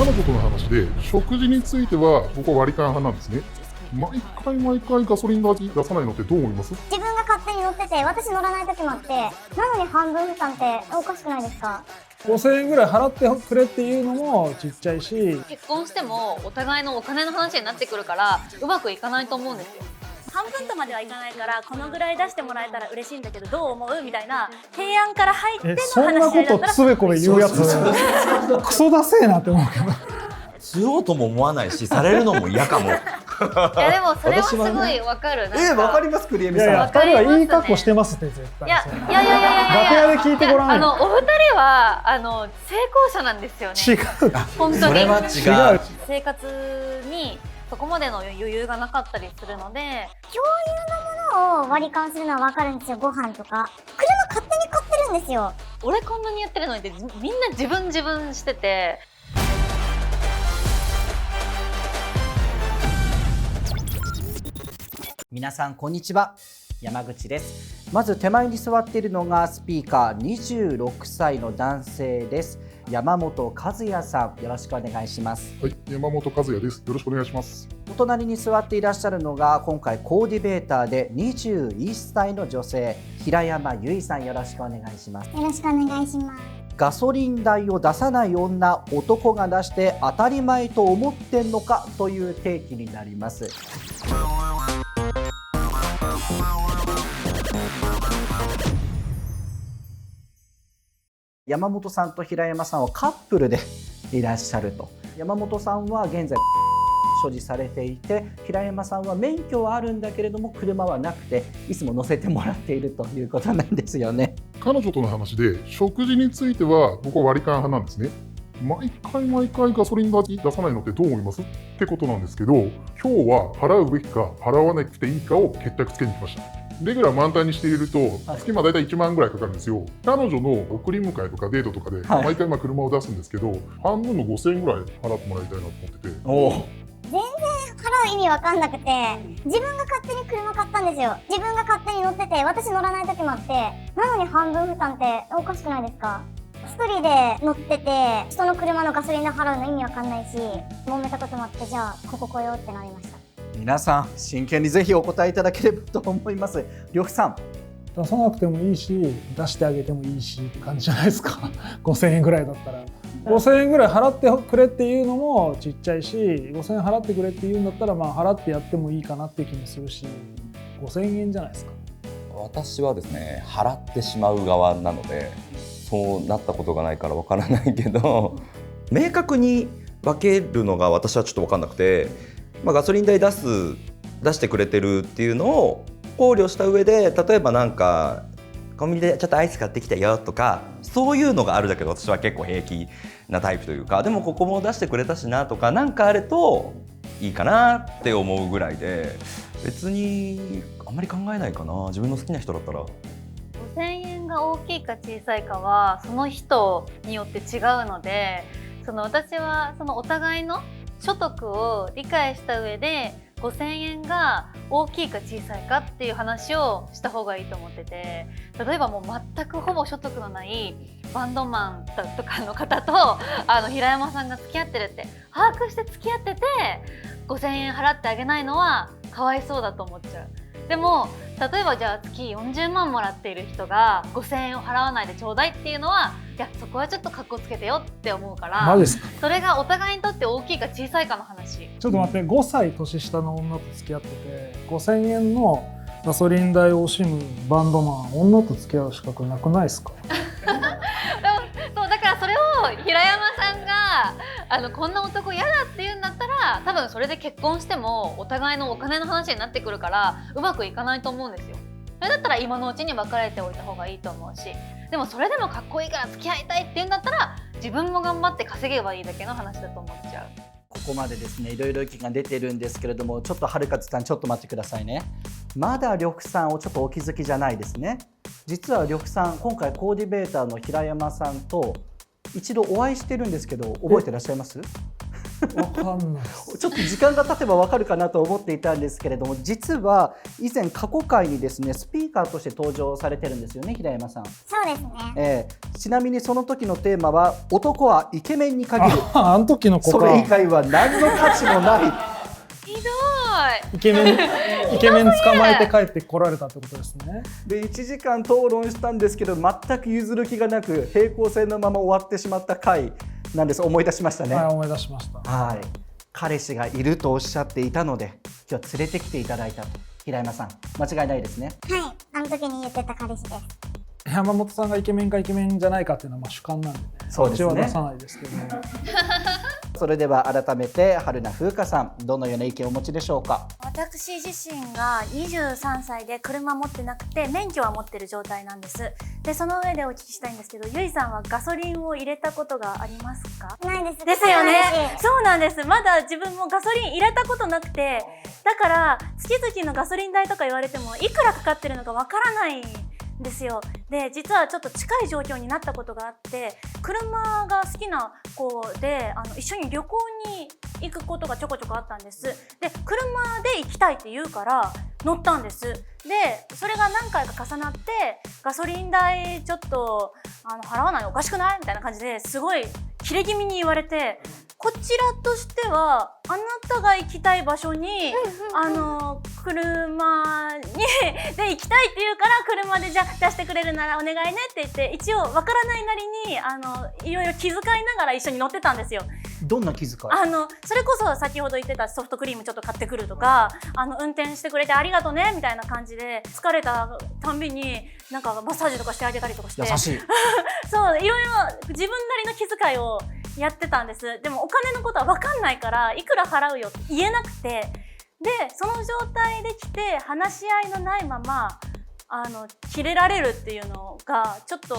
彼女との話で、食事については僕は割り勘派なんですね。毎回ガソリンの味出さないのってどう思います？自分が勝手に乗ってて、私乗らない時もあって、なのに半分負担っておかしくないですか？5000円ぐらい払ってくれっていうのもちっちゃいし、結婚してもお互いのお金の話になってくるからうまくいかないと思うんですよ。半分とまではいかないからこのぐらい出してもらえたら嬉しいんだけどどう思うみたいな提案から入ってのそんな話し合いだったらことつべこべ言うやつクソだせえなって思うけど。しようとも思わないし、されるのも嫌かも。いやでもそれはすごいわかる。わかりますクリエミさん。いやいや、2人はいい格好してますって絶対。いやそんないやいやいやいや楽屋で聞いてごらんよ。お二人は成功者なんですよね。違う。本当にそれは違う。生活にそこまでの余裕がなかったりするので、共有のものを割り勘するのはわかるんですよ。ご飯とか車勝手に買ってるんですよ。俺こんなにやってるのにってみんな自分してて。皆さんこんにちは、山口です。まず手前に座っているのがスピーカー26歳の男性です。山本和也さん、よろしくお願いします。はい、山本和也です。よろしくお願いします。お隣に座っていらっしゃるのが今回コーディベーターで21歳の女性、平山由依さん、よろしくお願いします。よろしくお願いします。ガソリン代を出さない女、男が出して当たり前と思ってんのかという定義になります。山本さんと平山さんはカップルでいらっしゃると。山本さんは現在所持されていて、平山さんは免許はあるんだけれども車はなくていつも乗せてもらっているということなんですよね。彼女との話で、食事については僕は割り勘派なんですね。毎回ガソリンの味出さないのってどう思いますってことなんですけど、今日は払うべきか払わなくていいかを決着つけに来ました。レギュラー満タンにしていると月だいたい1万ぐらいかかるんですよ。彼女の送り迎えとかデートとかで毎回車を出すんですけど、半分の5000円ぐらい払ってもらいたいなと思ってて。全然払う意味わかんなくて、自分が勝手に車買ったんですよ。自分が勝手に乗ってて、私乗らない時もあって、なのに半分負担っておかしくないですか？一人で乗ってて、人の車のガソリン代払うの意味わかんないし、揉めたこともあって、じゃあここ来ようってなりました。皆さん真剣にぜひお答えいただければと思います。呂布さん、出さなくてもいいし、出してあげてもいいしって感じじゃないですか。5000円ぐらいだったら。5000円ぐらい払ってくれっていうのもちっちゃいし、5000円払ってくれっていうんだったら、まあ払ってやってもいいかなっていう気もするし、5000円じゃないですか。私はですね、払ってしまう側なので、そうなったことがないからわからないけど、明確に分けるのが私はちょっと分かんなくて、ガソリン代出してくれてるっていうのを考慮した上で、例えばなんかコンビニでちょっとアイス買ってきたよとか、そういうのがあるだけど私は結構平気なタイプというか、でもここも出してくれたしなとか、なんかあるといいかなって思うぐらいで、別にあんまり考えないかな。自分の好きな人だったら。5000円が大きいか小さいかはその人によって違うので、私はお互いの所得を理解した上で5000円が大きいか小さいかっていう話をした方がいいと思ってて、例えばもう全くほぼ所得のないバンドマンとかの方と平山さんが付き合ってるって把握して付き合ってて5000円払ってあげないのはかわいそうだと思っちゃう。でも例えばじゃあ月40万もらっている人が5000円を払わないでちょうだいっていうのは、いやそこはちょっとカッコつけてよって思うから、マジですか？それがお互いにとって大きいか小さいかの話。ちょっと待って、5歳年下の女と付き合ってて、5000円のガソリン代を惜しむバンドマン、女と付き合う資格なくないですか？そうだからそれを平山さんがこんな男嫌だって言うんだったら、多分それで結婚してもお互いのお金の話になってくるからうまくいかないと思うんですよ。それだったら今のうちに別れておいた方がいいと思うし、でもそれでもかっこいいから付き合いたいって言うんだったら自分も頑張って稼げばいいだけの話だと思っちゃう。ここまでですね、いろいろ意見が出てるんですけれども、ちょっと春風さんちょっと待ってくださいね。まだ呂布さんをちょっとお気づきじゃないですね。実は呂布さん、今回コーディベーターの平山さんと一度お会いしてるんですけど、覚えてらっしゃいます？わかんないです。ちょっと時間が経てばわかるかなと思っていたんですけれども、実は以前過去回にですねスピーカーとして登場されてるんですよね、平山さん。そうですね。ちなみにその時のテーマは男はイケメンに限る。あの時の子か。それ以外は何の価値もない。ひどい。イケメン捕まえて帰ってこられたってことですね。で1時間討論したんですけど全く譲る気がなく平行線のまま終わってしまった回なんです。思い出しましたね。はい、思い出しました。はい、彼氏がいるとおっしゃっていたので今日は連れてきていただいたと。平山さん間違いないですね。はい、あの時に言ってた彼氏です。山本さんがイケメンかイケメンじゃないかっていうのはまあ主観なんでね。そうですね。口は出さないですけど。それでは改めて春名風花さんどのような意見をお持ちでしょうか。私自身が23歳で車持ってなくて免許は持ってる状態なんです。でその上でお聞きしたいんですけど、ゆいさんはガソリンを入れたことがありますか？ないです。ですよねないし。そうなんです。まだ自分もガソリン入れたことなくて、だから月々のガソリン代とか言われてもいくらかかってるのかわからないんですよ。で実はちょっと近い状況になったことがあって、車が好きな子で一緒に旅行に行くことがちょこちょこあったんです。で車で行きたいって言うから乗ったんです。でそれが何回か重なってガソリン代ちょっと払わないのおかしくないみたいな感じですごい切れ気味に言われて、こちらとしてはあなたが行きたい場所に車にで行きたいって言うから車でじゃあ出してくれるならお願いねって言って、一応わからないなりにいろいろ気遣いながら一緒に乗ってたんですよ。どんな気遣い？それこそ先ほど言ってたソフトクリームちょっと買ってくるとか運転してくれてありがとねみたいな感じで、疲れたたんびになんかマッサージとかしてあげたりとかして、優しい。そういろいろ自分なりの気遣いをやってたんです。でもお金のことは分かんないからいくら払うよって言えなくて、でその状態で来て話し合いのないまま切れられるっていうのがちょっと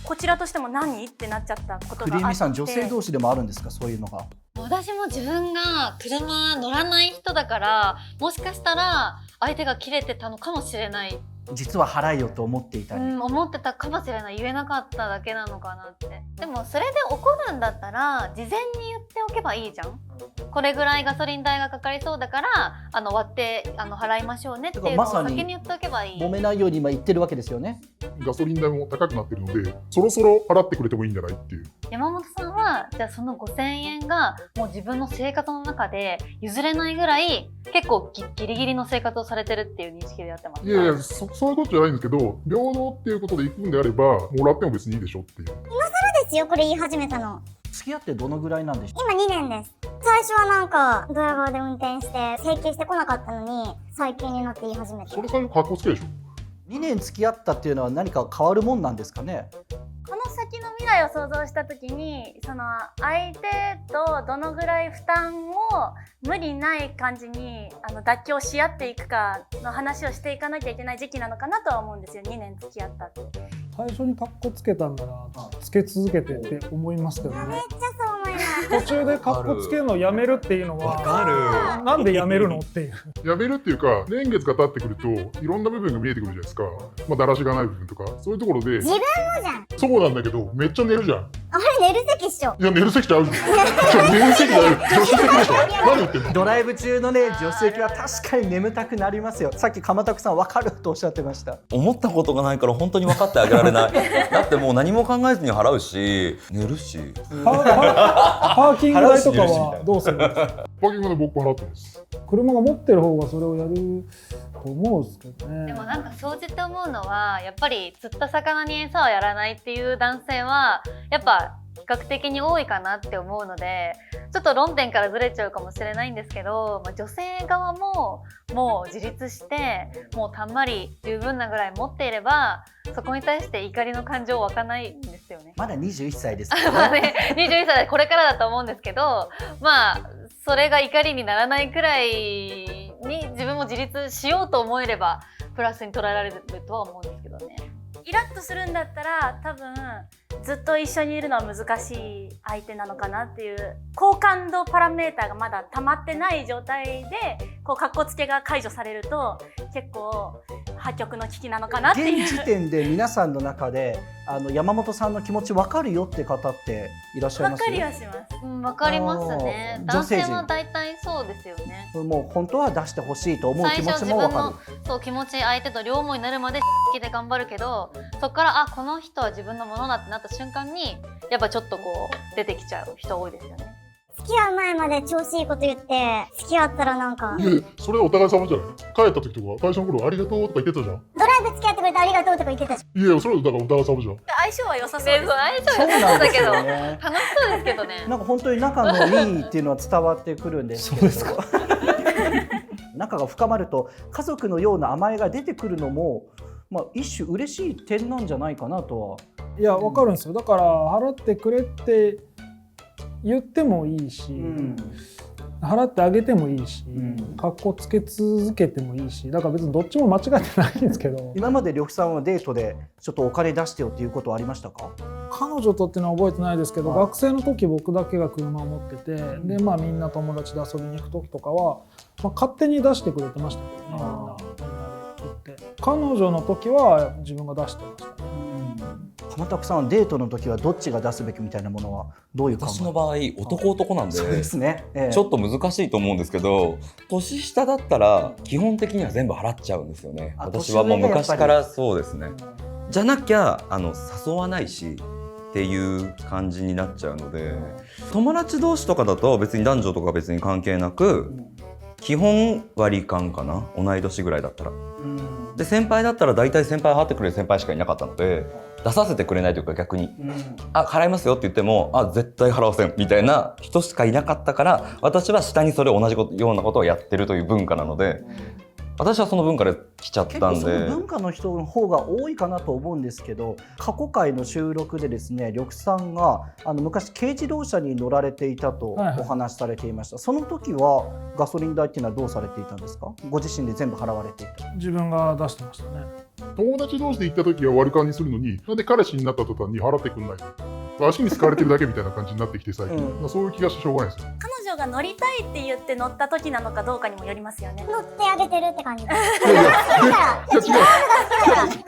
こちらとしても何ってなっちゃったことがあって。クリーミーさん女性同士でもあるんですか、そういうのが？私も自分が車乗らない人だから、もしかしたら相手が切れてたのかもしれない。実は払いよと思っていたり、思ってたかもしれない。言えなかっただけなのかなって。でもそれで怒るんだったら事前に言っておけばいいじゃん。これぐらいガソリン代がかかりそうだから割って払いましょうねっていうのを先に言っておけばいい。揉めないように今言ってるわけですよね。ガソリン代も高くなってるので、そろそろ払ってくれてもいいんじゃないっていう。山本さんはじゃあその5000円がもう自分の生活の中で譲れないぐらい結構ギリギリの生活をされてるっていう認識でやってますか？いやいや、そういうことじゃないんですけど、平等っていうことで行くんであればもらっても別にいいでしょっていう。今更ですよ、これ言い始めたの。付き合ってどのぐらいなんでしょう？今2年です。最初はなんかドヤ顔で運転して請求してこなかったのに最近になって言い始めた。それ最初格好つけでしょ。2年付き合ったっていうのは何か変わるもんなんですかね？この先の未来を想像した時にその相手とどのぐらい負担を無理ない感じに妥協し合っていくかの話をしていかなきゃいけない時期なのかなとは思うんですよ。2年付き合ったって。最初にカッコつけたんならつけ続けてって思いますけどね。めっちゃそう思います。途中でカッコつけるのをやめるっていうのはなんでやめるのっていう。やめるっていうか、年月が経ってくるといろんな部分が見えてくるじゃないですか。だらしがない部分とかそういうところで。自分もじゃん。そうなんだけどめっちゃ寝るじゃん。あれ寝る席っしょ。いや寝る席ちゃうじゃん。寝る席だよ。助手席でしょ。何言ってんの？ドライブ中のね助手席は確かに眠たくなりますよ。さっき鎌田さん分かるとおっしゃってました。思ったことがないから本当に分かってあげられないだってもう何も考えずに払うし寝るしパーキング代とかはどうするんですか？パーキングで僕払ってます。車が持ってる方がそれをやると思うんですけどね。でもなんか総じて思うのはやっぱり釣った魚に餌はやらないっていう男性はやっぱ比較的に多いかなって思うので、ちょっと論点からずれちゃうかもしれないんですけど、女性側ももう自立してもうたんまり十分なぐらい持っていればそこに対して怒りの感情湧かないんですよね。まだ21歳ですからね。21歳でこれからだと思うんですけど、それが怒りにならないくらいに自分も自立しようと思えればプラスに捉えられるとは思うんですけどね。イラッとするんだったら多分ずっと一緒にいるのは難しい相手なのかなっていう好感度パラメーターがまだ溜まってない状態でこうカッコつけが解除されると結構破局の危機なのかなっていう。現時点で皆さんの中で山本さんの気持ち分かるよって方っていらっしゃいます？わかりはします。わかりますね。あー男性女性陣は大体そうですよね。もう本当は出してほしいと思う気持ち最初自分も分かのそう気持ち相手と両思いになるまで好きで頑張るけど、そこからこの人は自分のものだってなった瞬間にやっぱちょっとこう出てきちゃう人多いですよね。付き合う前まで調子いいこと言って付き合ったらなんかいやいやそれはお互い様じゃない。帰った時とか最初の頃ありがとうとか言ってたじゃん。ドライブ付き合ってくれてありがとうとか言ってたし、いやいやそれはだからお互い様じゃん。相性は良さそうでです。そう相性良さなんですそうだけどよね。楽しそうですけどね。なんか本当に仲のいいっていうのは伝わってくるんですけど。そうですか。仲が深まると家族のような甘えが出てくるのも、まあ、一種嬉しい点なんじゃないかなとは。いや分かるんですよ。だから払ってくれって言ってもいいし、払ってあげてもいいし、かっこつけ続けてもいいし、だから別にどっちも間違ってないんですけど。今まで呂布さんはデートでちょっとお金出してよっていうことはありましたか？彼女とっていうのは覚えてないですけど、学生の時僕だけが車を持ってて、でまあみんな友達で遊びに行く時とかは、まあ、勝手に出してくれてましたけどね、みんなで行って。彼女の時は自分が出してました。鎌田さんはデートの時はどっちが出すべきみたいなものはどういう考え？私の場合男なんでそうですね、ちょっと難しいと思うんですけど、年下だったら基本的には全部払っちゃうんですよね。私はもう昔からそうですね。じゃなきゃ誘わないしっていう感じになっちゃうので、友達同士とかだと別に男女とか別に関係なく、基本割り勘かな、同い年ぐらいだったら。で先輩だったら大体先輩払ってくれる先輩しかいなかったので、出させてくれないというか逆に、払いますよって言っても絶対払わせんみたいな人しかいなかったから、私は下にそれ同じようなことをやってるという文化なので、私はその文化で来ちゃったんで。結構その文化の人の方が多いかなと思うんですけど、過去回の収録でですね、呂布さんが昔軽自動車に乗られていたとお話しされていました。その時はガソリン代っていうのはどうされていたんですか？ご自身で全部払われていた？自分が出してましたね。友達同士で行った時は割り勘にするのに、なんで彼氏になった途端に払ってくんないの？足に使われてるだけみたいな感じになってきて最近、そういう気がしてしょうがないですよ。彼女が乗りたいって言って乗った時なのかどうかにもよりますよね。乗ってあげてるって感じ。だからいや違う。車ないん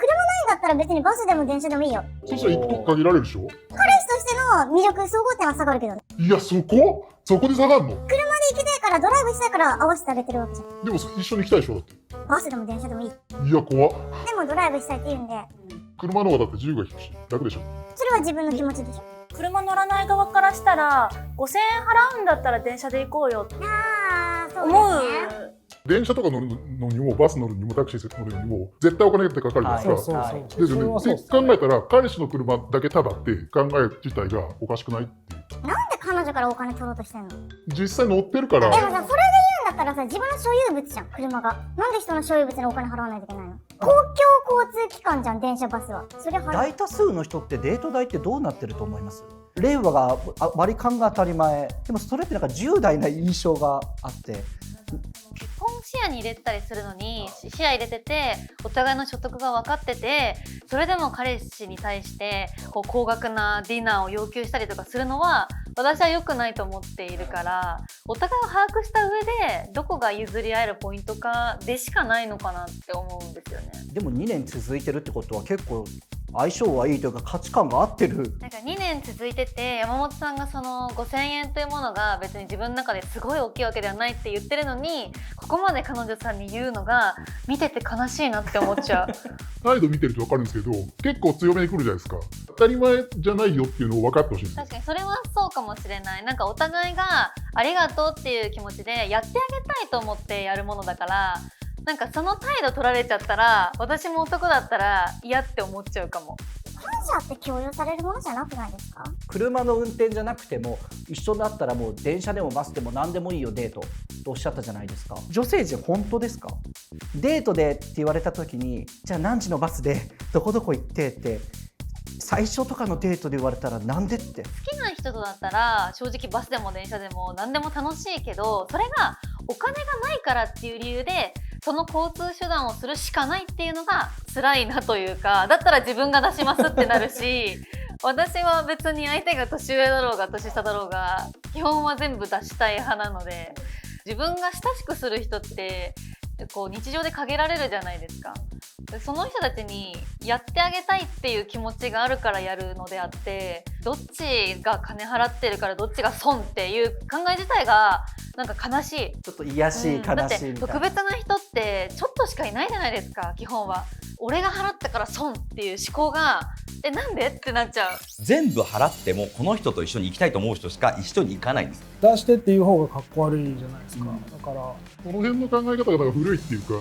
だったら別にバスでも電車でもいいよ。そしたら一個限られるでしょ。彼氏としての魅力、総合点は下がるけどね。いやそこで下がるの？車で行きたいからドライブしたいから合わせてあげてるわけじゃん。でも一緒に行きたいでしょだって。バスでも電車でもいい。いや怖っ。でもドライブしたいって言うんで、車の方がだって自由が利くし楽でしょ。それは自分の気持ちでしょ。車乗らない側からしたら5000円払うんだったら電車で行こうよってそう思う。電車とか乗るのにもバス乗るにもタクシー乗るにも絶対お金ってかかるじゃないですか。ですよね。って考えたら彼氏の車だけタダって考え自体がおかしくないっていう。なんで彼女からお金取ろうとしてんの？実際乗ってるから。でもさ、それで言うんだったらさ、自分の所有物じゃん、車が。なんで人の所有物にお金払わないといけないの？公共交通機関じゃん、電車バスは。それ払う。大多数の人ってデート代ってどうなってると思います？令和が割り勘が当たり前。でもそれってなんか重大な印象があって。結婚視野に入れたりするのに視野入れててお互いの所得が分かってて、それでも彼氏に対してこう高額なディナーを要求したりとかするのは私は良くないと思っているから、お互いを把握した上でどこが譲り合えるポイントかでしかないのかなって思うんですよね。でも2年続いてるってことは結構相性はいいというか価値観が合ってる。なんか2年続いてて山本さんがその5000円というものが別に自分の中ですごい大きいわけではないって言ってるのに、ここまで彼女さんに言うのが見てて悲しいなって思っちゃう。態度見てると分かるんですけど、結構強めに来るじゃないですか。当たり前じゃないよっていうのを分かってほしいんですよ。確かにそれはそうかもしれない。なんかお互いがありがとうっていう気持ちでやってあげたいと思ってやるものだから、なんかその態度取られちゃったら私も男だったら嫌って思っちゃうかも。感謝って共有されるものじゃなくないですか？車の運転じゃなくても一緒だったらもう電車でもバスでも何でもいいよデートとおっしゃったじゃないですか。女性陣本当ですか？デートでって言われた時にじゃあ何時のバスでどこどこ行ってって最初とかのデートで言われたらなんでって。好きな人とだったら正直バスでも電車でも何でも楽しいけど、それがお金がないからっていう理由でその交通手段をするしかないっていうのが辛いなというか、だったら自分が出しますってなるし私は別に相手が年上だろうが年下だろうが基本は全部出したい派なので、自分が親しくする人ってこう日常で限られるじゃないですか。その人たちにやってあげたいっていう気持ちがあるからやるのであって、どっちが金払ってるからどっちが損っていう考え自体がなんか悲しい。ちょっと癒しい、悲しいみたいな。だって特別な人ってちょっとしかいないじゃないですか、基本は。俺が払ったから損っていう思考がなんでってなっちゃう。全部払ってもこの人と一緒に行きたいと思う人しか一緒に行かないんです。出してっていう方がかっこ悪いじゃないですか、だからこの辺の考え方がなんか古いっていうか、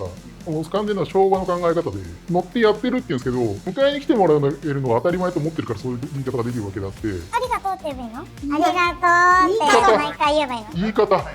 もう完全な昭和の考え方で乗ってやってるっていうんですけど、迎えに来てもらえるのは当たり前と思ってるからそういう言い方ができるわけであって、ありがとうって言えばいいの？ありがとうって毎回言えばいいの？言い方